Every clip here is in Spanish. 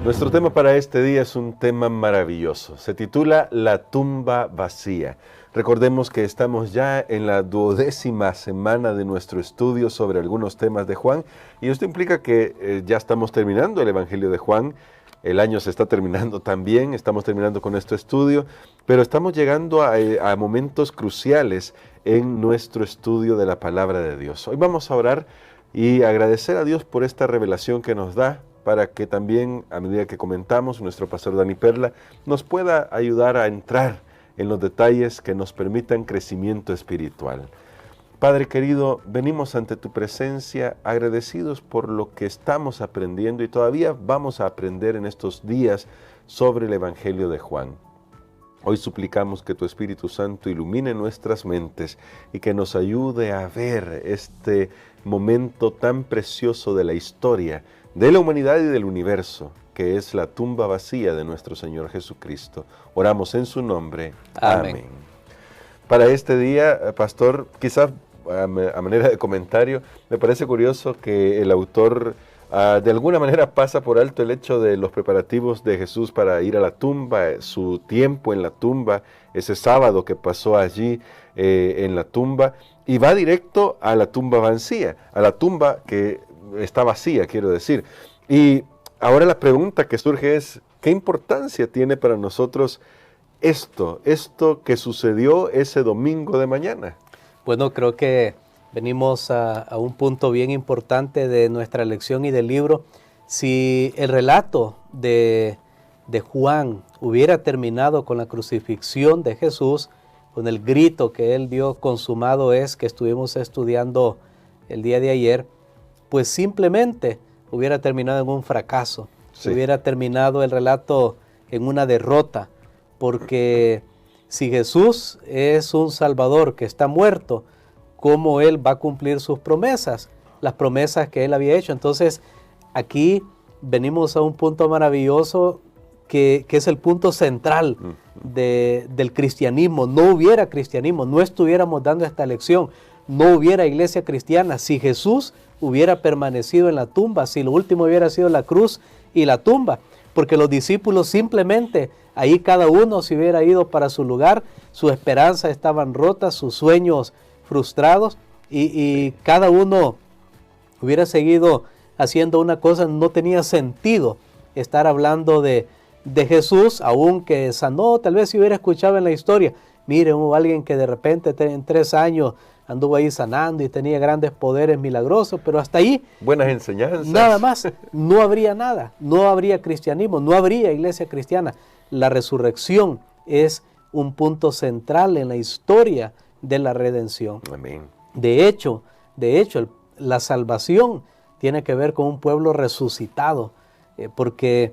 Nuestro tema para este día es un tema maravilloso. Se titula La tumba vacía. Recordemos que estamos ya en la 12ª semana de nuestro estudio sobre algunos temas de Juan, y esto implica que ya estamos terminando el Evangelio de Juan. El año se está terminando también, estamos terminando con nuestro estudio, pero estamos llegando a momentos cruciales en nuestro estudio de la palabra de Dios. Hoy vamos a orar y agradecer a Dios por esta revelación que nos da, para que también, a medida que comentamos, nuestro pastor Dani Perla nos pueda ayudar a entrar en los detalles que nos permitan crecimiento espiritual. Padre querido, venimos ante tu presencia agradecidos por lo que estamos aprendiendo y todavía vamos a aprender en estos días sobre el Evangelio de Juan. Hoy suplicamos que tu Espíritu Santo ilumine nuestras mentes y que nos ayude a ver este momento tan precioso de la historia, de la humanidad y del universo, que es la tumba vacía de nuestro Señor Jesucristo. Oramos en su nombre. Amén. Para este día, pastor, quizás a manera de comentario, me parece curioso que el autor de alguna manera pasa por alto el hecho de los preparativos de Jesús para ir a la tumba, su tiempo en la tumba, ese sábado que pasó allí en la tumba, y va directo a la tumba vacía, a la tumba que está vacía, quiero decir. Y ahora la pregunta que surge es, ¿qué importancia tiene para nosotros esto que sucedió ese domingo de mañana? Bueno, creo que venimos a un punto bien importante de nuestra lección y del libro. Si el relato de Juan hubiera terminado con la crucifixión de Jesús, con el grito que él dio, consumado es, que estuvimos estudiando el día de ayer, pues simplemente hubiera terminado en un fracaso, sí. Hubiera terminado el relato en una derrota, porque si Jesús es un Salvador que está muerto, ¿cómo Él va a cumplir sus promesas? Las promesas que Él había hecho. Entonces, aquí venimos a un punto maravilloso que es el punto central del cristianismo. No hubiera cristianismo, no estuviéramos dando esta lección, no hubiera iglesia cristiana si Jesús hubiera permanecido en la tumba, si lo último hubiera sido la cruz y la tumba, porque los discípulos simplemente, ahí cada uno se hubiera ido para su lugar, sus esperanzas estaban rotas, sus sueños frustrados, y cada uno hubiera seguido haciendo una cosa. No tenía sentido estar hablando de Jesús, aunque sanó, tal vez si hubiera escuchado en la historia, miren, hubo alguien que de repente en 3 años anduvo ahí sanando y tenía grandes poderes milagrosos, pero hasta ahí, buenas enseñanzas, nada más, no habría nada, no habría cristianismo, no habría iglesia cristiana. La resurrección es un punto central en la historia de la redención. Amén. De hecho, la salvación tiene que ver con un pueblo resucitado, porque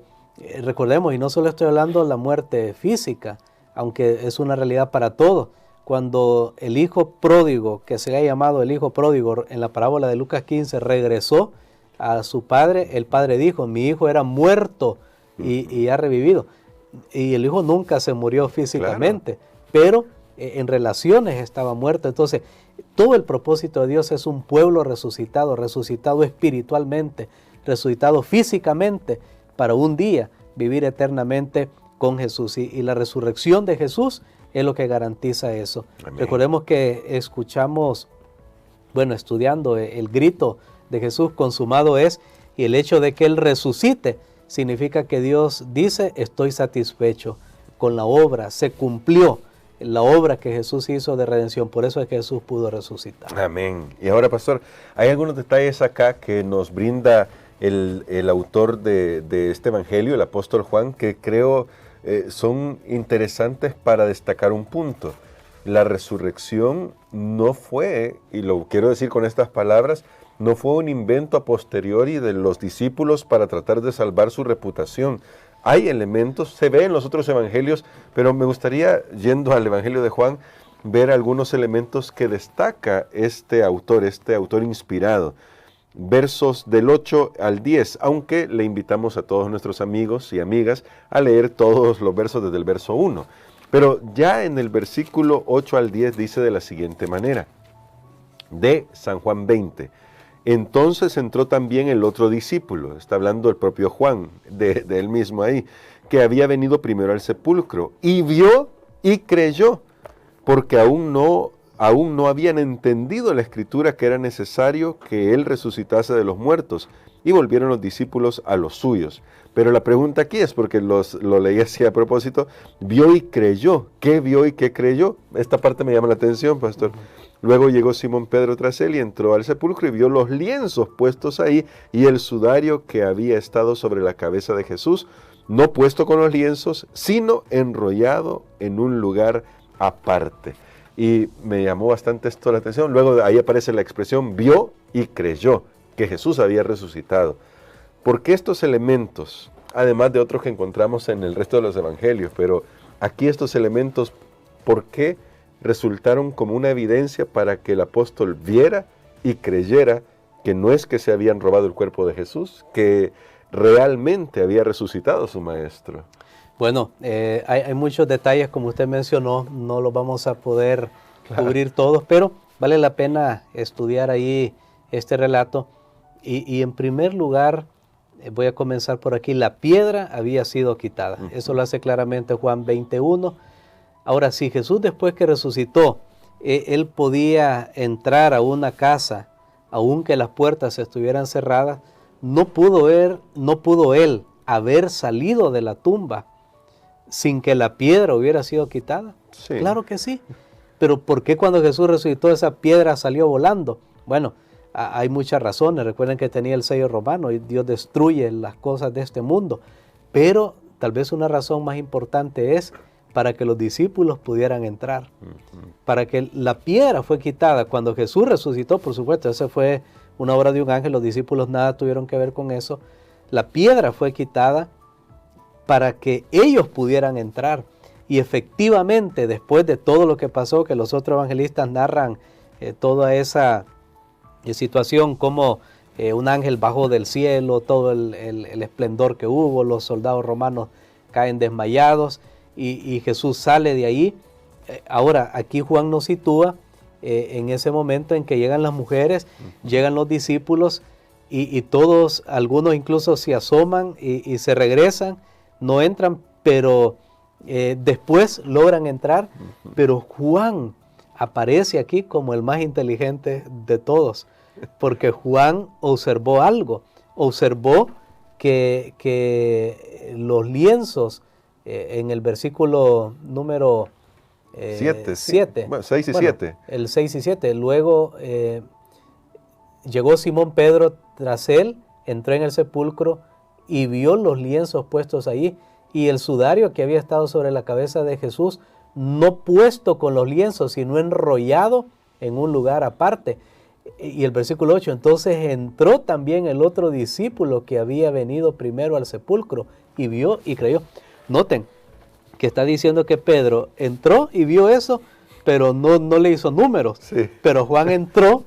recordemos, y no solo estoy hablando de la muerte física, aunque es una realidad para todos. Cuando el hijo pródigo, que se le ha llamado el hijo pródigo en la parábola de Lucas 15, regresó a su padre, el padre dijo, mi hijo era muerto y ha revivido. Y el hijo nunca se murió físicamente, claro, pero en relaciones estaba muerto. Entonces, todo el propósito de Dios es un pueblo resucitado, resucitado espiritualmente, resucitado físicamente, para un día vivir eternamente con Jesús. Y la resurrección de Jesús es lo que garantiza eso. Amén. Recordemos que escuchamos, estudiando el grito de Jesús, consumado es, y el hecho de que Él resucite significa que Dios dice, estoy satisfecho con la obra, se cumplió la obra que Jesús hizo de redención, por eso es que Jesús pudo resucitar. Amén. Y ahora, pastor, hay algunos detalles acá que nos brinda el autor de este evangelio, el apóstol Juan, que creo son interesantes para destacar un punto. La resurrección no fue, y lo quiero decir con estas palabras, no fue un invento a posteriori de los discípulos para tratar de salvar su reputación. Hay elementos, se ve en los otros evangelios, pero me gustaría, yendo al evangelio de Juan, ver algunos elementos que destaca este autor inspirado. Versos del 8 al 10, aunque le invitamos a todos nuestros amigos y amigas a leer todos los versos desde el verso 1. Pero ya en el versículo 8 al 10 dice de la siguiente manera, de San Juan 20, Entonces entró también el otro discípulo, está hablando el propio Juan, de él mismo ahí, que había venido primero al sepulcro, y vio y creyó, porque aún no habían entendido la escritura que era necesario que él resucitase de los muertos, y volvieron los discípulos a los suyos. Pero la pregunta aquí es, porque lo leí así a propósito, vio y creyó. ¿Qué vio y qué creyó? Esta parte me llama la atención, pastor. Luego llegó Simón Pedro tras él y entró al sepulcro y vio los lienzos puestos ahí y el sudario que había estado sobre la cabeza de Jesús, no puesto con los lienzos, sino enrollado en un lugar aparte. Y me llamó bastante esto la atención. Luego ahí aparece la expresión vio y creyó que Jesús había resucitado. Porque estos elementos, además de otros que encontramos en el resto de los evangelios, pero aquí estos elementos, ¿por qué resultaron como una evidencia para que el apóstol viera y creyera que no es que se habían robado el cuerpo de Jesús, que realmente había resucitado su maestro? Bueno, hay muchos detalles, como usted mencionó, no los vamos a poder cubrir todos, pero vale la pena estudiar ahí este relato. Y en primer lugar, voy a comenzar por aquí, la piedra había sido quitada. Eso lo hace claramente Juan 21. Ahora, si Jesús después que resucitó, él podía entrar a una casa, aunque las puertas estuvieran cerradas, no pudo él haber salido de la tumba sin que la piedra hubiera sido quitada. Sí. Claro que sí. Pero ¿por qué cuando Jesús resucitó esa piedra salió volando? Bueno, hay muchas razones. Recuerden que tenía el sello romano y Dios destruye las cosas de este mundo. Pero tal vez una razón más importante es para que los discípulos pudieran entrar. Para que la piedra fue quitada. Cuando Jesús resucitó, por supuesto, esa fue una obra de un ángel. Los discípulos nada tuvieron que ver con eso. La piedra fue quitada para que ellos pudieran entrar. Y efectivamente, después de todo lo que pasó, que los otros evangelistas narran toda esa situación, como un ángel bajó del cielo, todo el esplendor que hubo, los soldados romanos caen desmayados y Jesús sale de ahí. Ahora, aquí Juan nos sitúa en ese momento en que llegan las mujeres, llegan los discípulos y todos, algunos incluso se asoman y se regresan, no entran, pero después logran entrar, pero Juan aparece aquí como el más inteligente de todos, porque Juan observó algo, observó que los lienzos en el versículo número 7, bueno, 6 y 7. El 6 y 7, luego llegó Simón Pedro tras él, entró en el sepulcro y vio los lienzos puestos ahí y el sudario que había estado sobre la cabeza de Jesús, no puesto con los lienzos, sino enrollado en un lugar aparte. Y el versículo 8, entonces entró también el otro discípulo que había venido primero al sepulcro y vio y creyó. Noten que está diciendo que Pedro entró y vio eso, pero no le hizo números. Sí. Pero Juan entró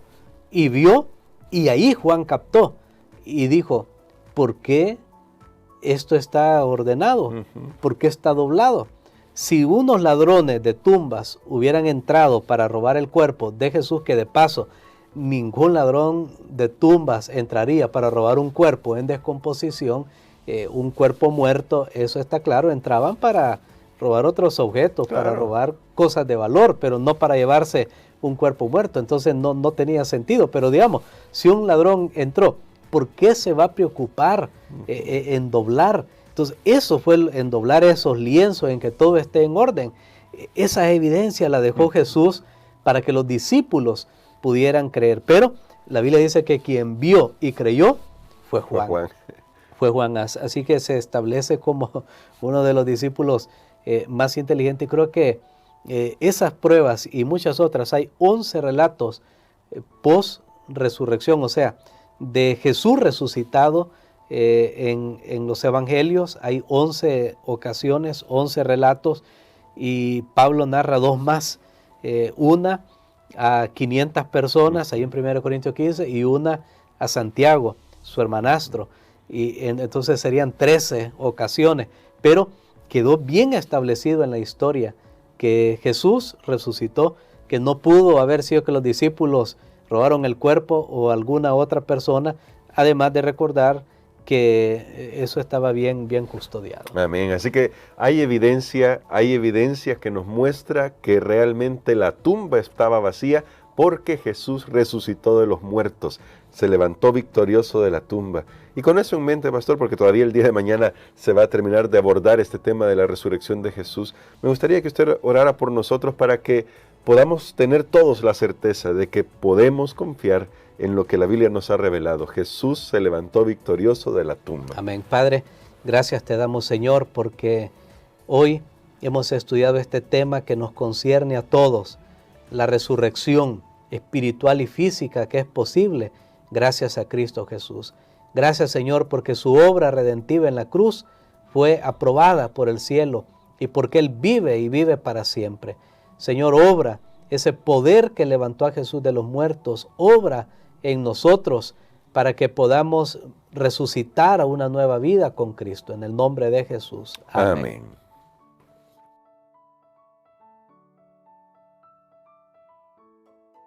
y vio y ahí Juan captó y dijo, ¿por qué esto está ordenado? ¿Por qué está doblado? Si unos ladrones de tumbas hubieran entrado para robar el cuerpo de Jesús, que de paso ningún ladrón de tumbas entraría para robar un cuerpo en descomposición, un cuerpo muerto, eso está claro, entraban para robar otros objetos, claro, para robar cosas de valor, pero no para llevarse un cuerpo muerto, entonces no tenía sentido. Pero digamos, si un ladrón entró, ¿por qué se va a preocupar en doblar? Entonces eso fue en doblar esos lienzos, en que todo esté en orden. Esa evidencia la dejó Jesús para que los discípulos pudieran creer. Pero la Biblia dice que quien vio y creyó fue Juan. Fue Juan. Así que se establece como uno de los discípulos más inteligentes. Y creo que esas pruebas y muchas otras, hay 11 relatos post-resurrección, o sea, de Jesús resucitado en los evangelios. Hay 11 ocasiones, 11 relatos, y Pablo narra 2 más, una a 500 personas, ahí en 1 Corintios 15, y una a Santiago, su hermanastro, y entonces serían 13 ocasiones, pero quedó bien establecido en la historia que Jesús resucitó, que no pudo haber sido que los discípulos robaron el cuerpo o alguna otra persona, además de recordar que eso estaba bien custodiado. Amén. Así que hay evidencia que nos muestra que realmente la tumba estaba vacía porque Jesús resucitó de los muertos, se levantó victorioso de la tumba. Y con eso en mente, pastor, porque todavía el día de mañana se va a terminar de abordar este tema de la resurrección de Jesús, me gustaría que usted orara por nosotros para que podamos tener todos la certeza de que podemos confiar en lo que la Biblia nos ha revelado. Jesús se levantó victorioso de la tumba. Amén. Padre, gracias te damos, Señor, porque hoy hemos estudiado este tema que nos concierne a todos, la resurrección espiritual y física que es posible gracias a Cristo Jesús. Gracias, Señor, porque su obra redentiva en la cruz fue aprobada por el cielo y porque Él vive y vive para siempre. Señor, obra ese poder que levantó a Jesús de los muertos, obra en nosotros para que podamos resucitar a una nueva vida con Cristo. En el nombre de Jesús. Amén. Amén.